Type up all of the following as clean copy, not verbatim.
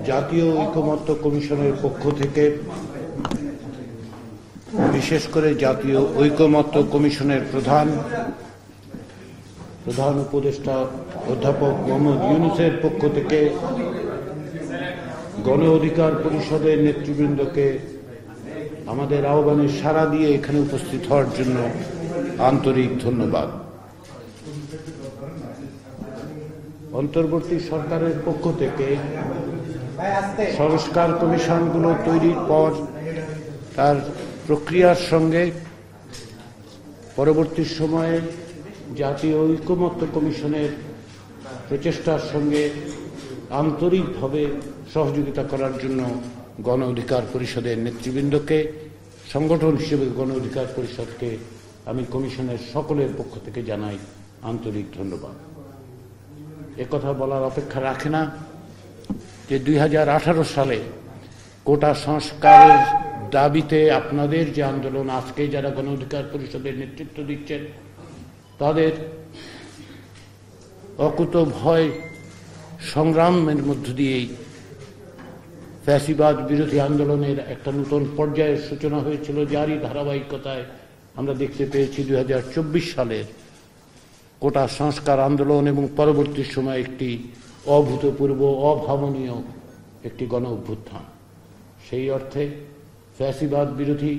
জাতীয় ঐকমত্য কমিশনের পক্ষ থেকে, বিশেষ করে জাতীয় ঐকমত্য কমিশনের প্রধান উপদেষ্টা অধ্যাপক মোহাম্মদ ইউনূসের পক্ষ থেকে গণ অধিকার পরিষদের নেতৃবৃন্দকে আমাদের আহ্বানে সাড়া দিয়ে এখানে উপস্থিত হওয়ার জন্য আন্তরিক ধন্যবাদ। অন্তর্বর্তী সরকারের পক্ষ থেকে সংস্কার কমিশনগুলো তৈরির পর তার প্রক্রিয়ার সঙ্গে পরবর্তী সময়ে জাতীয় ঐকমত্য কমিশনের প্রচেষ্টার সঙ্গে আন্তরিকভাবে সহযোগিতা করার জন্য গণ অধিকার পরিষদের নেতৃবৃন্দকে, সংগঠন হিসেবে গণ অধিকার পরিষদকে আমি কমিশনের সকলের পক্ষ থেকে জানাই আন্তরিক ধন্যবাদ। একথা বলার অপেক্ষা রাখে না যে 2018 সালে কোটা সংস্কারের দাবিতে আপনাদের যে আন্দোলন, আজকে যারা গণ অধিকার পরিষদের নেতৃত্ব দিচ্ছেন, তাদের অকুতোভয় সংগ্রামের মধ্য দিয়েই ফ্যাসিবাদ বিরোধী আন্দোলনের একটা নতুন পর্যায়ের সূচনা হয়েছিল, যারই ধারাবাহিকতায় আমরা দেখতে পেয়েছি 2024 সালের কোটা সংস্কার আন্দোলন এবং পরবর্তী সময়ে একটি অভূতপূর্ব, অভাবনীয় একটি গণ অভ্যুত্থান। সেই অর্থে ফ্যাসিবাদ বিরোধী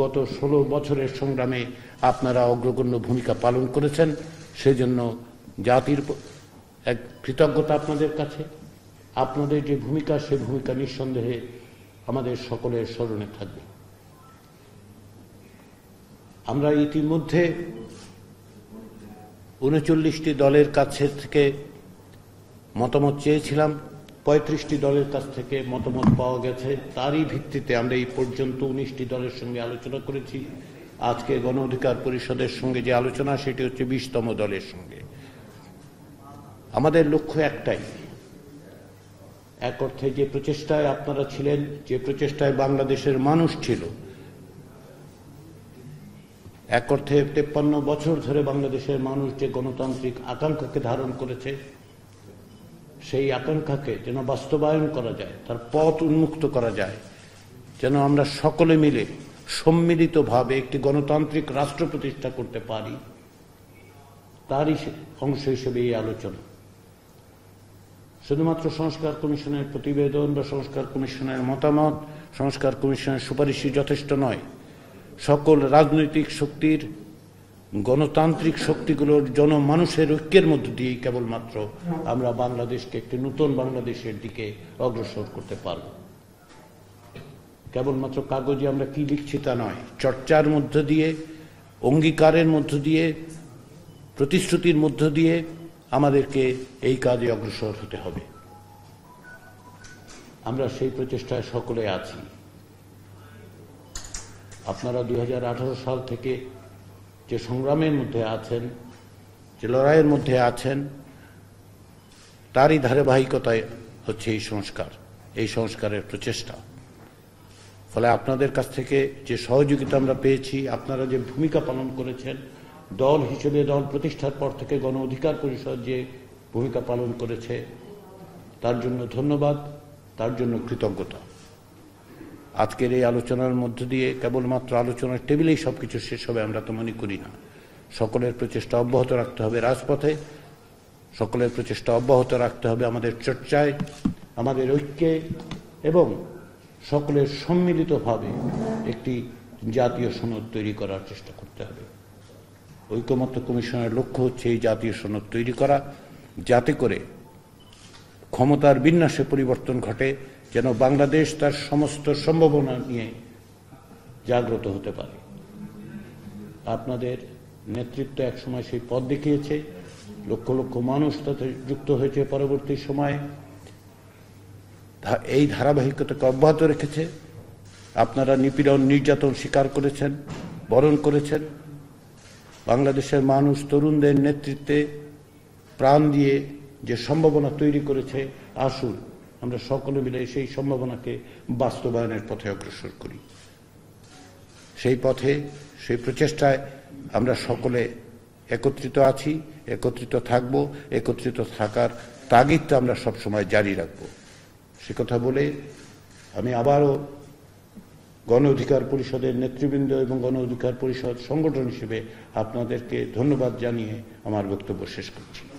গত 16 বছরের সংগ্রামে আপনারা অগ্রগণ্য ভূমিকা পালন করেছেন। সেজন্য জাতির এক কৃতজ্ঞতা আপনাদের কাছে। আপনাদের যে ভূমিকা, সে ভূমিকা নিঃসন্দেহে আমাদের সকলের স্মরণে থাকবে। আমরা ইতিমধ্যে 39টি দলের কাছে থেকে মতামত চেয়েছিলাম, 35টি দলের কাছ থেকে মতামত পাওয়া গেছে। তারই ভিত্তিতে আমরা এই পর্যন্ত 19টি দলের সঙ্গে আলোচনা করেছি। আজকে গণ অধিকার পরিষদের সঙ্গে যে আলোচনা, সেটি হচ্ছে 20তম দলের সঙ্গে। আমাদের লক্ষ্য একটাই, এক অর্থে যে প্রচেষ্টায় আপনারা ছিলেন, যে প্রচেষ্টায় বাংলাদেশের মানুষ ছিল, এক অর্থে 53 বছর ধরে বাংলাদেশের মানুষ যে গণতান্ত্রিক আকাঙ্ক্ষাকে ধারণ করেছে, সেই আকাঙ্ক্ষাকে যেন বাস্তবায়ন করা যায়, তার পথ উন্মুক্ত করা যায়, যেন আমরা সকলে মিলে সম্মিলিতভাবে একটি গণতান্ত্রিক রাষ্ট্র প্রতিষ্ঠা করতে পারি, তারই অংশ হিসেবে এই আলোচনা। শুধুমাত্র সংস্কার কমিশনের প্রতিবেদন বা সংস্কার কমিশনের মতামত, সংস্কার কমিশনের সুপারিশই যথেষ্ট নয়। সকল রাজনৈতিক শক্তির, গণতান্ত্রিক শক্তিগুলোর জনমানুষের ঐক্যের মধ্য দিয়েই কেবলমাত্র আমরা বাংলাদেশকে একটি নতুন বাংলাদেশের দিকে অগ্রসর করতে পারব। কেবলমাত্র কাগজে আমরা কি লিখছি তা নয়, চর্চার মধ্য দিয়ে, অঙ্গীকারের মধ্য দিয়ে, প্রতিশ্রুতির মধ্য দিয়ে আমাদেরকে এই কাজে অগ্রসর হতে হবে। আমরা সেই প্রচেষ্টায় সকলে আছি। আপনারা 2018 সাল থেকে যে সংগ্রামের মধ্যে আছেন, যে লড়াইয়ের মধ্যে আছেন, তারই ধারাবাহিকতায় হচ্ছে এই সংস্কারের প্রচেষ্টা। ফলে আপনাদের কাছ থেকে যে সহযোগিতা আমরা পেয়েছি, আপনারা যে ভূমিকা পালন করেছেন, দল হিসেবে দল প্রতিষ্ঠার পর থেকে গণ অধিকার পরিষদ যে ভূমিকা পালন করেছে, তার জন্য ধন্যবাদ, তার জন্য কৃতজ্ঞতা। আজকের এই আলোচনার মধ্য দিয়ে কেবলমাত্র আলোচনার টেবিলেই সবকিছু শেষ হবে আমরা তো মনে করি না। সকলের প্রচেষ্টা অব্যাহত রাখতে হবে রাজপথে, সকলের প্রচেষ্টা অব্যাহত রাখতে হবে আমাদের চর্চায়, আমাদের ঐক্যে, এবং সকলের সম্মিলিতভাবে একটি জাতীয় সনদ তৈরি করার চেষ্টা করতে হবে। ঐকমত্য কমিশনের লক্ষ্য হচ্ছে এই জাতীয় সনদ তৈরি করা, যাতে করে ক্ষমতার বিন্যাসে পরিবর্তন ঘটে, যেন বাংলাদেশ তার সমস্ত সম্ভাবনা নিয়ে জাগ্রত হতে পারে। আপনাদের নেতৃত্ব একসময় সেই পথ দেখিয়েছে, লক্ষ লক্ষ মানুষ তাতে যুক্ত হয়েছে। পরবর্তী সময়ে এই ধারাবাহিকতাকে অব্যাহত রেখেছে। আপনারা নিপীড়ন, নির্যাতন স্বীকার করেছেন, বরণ করেছেন। বাংলাদেশের মানুষ তরুণদের নেতৃত্বে প্রাণ দিয়ে যে সম্ভাবনা তৈরি করেছে, আসুন আমরা সকলে মিলে সেই সম্ভাবনাকে বাস্তবায়নের পথে অগ্রসর করি। সেই পথে, সেই প্রচেষ্টায় আমরা সকলে একত্রিত আছি, একত্রিত থাকব। একত্রিত থাকার তাগিদটা আমরা সবসময় জারি রাখব। সে কথা বলে আমি আবারও গণ অধিকার পরিষদের নেতৃবৃন্দ এবং গণ অধিকার পরিষদ সংগঠন হিসেবে আপনাদেরকে ধন্যবাদ জানিয়ে আমার বক্তব্য শেষ করছি।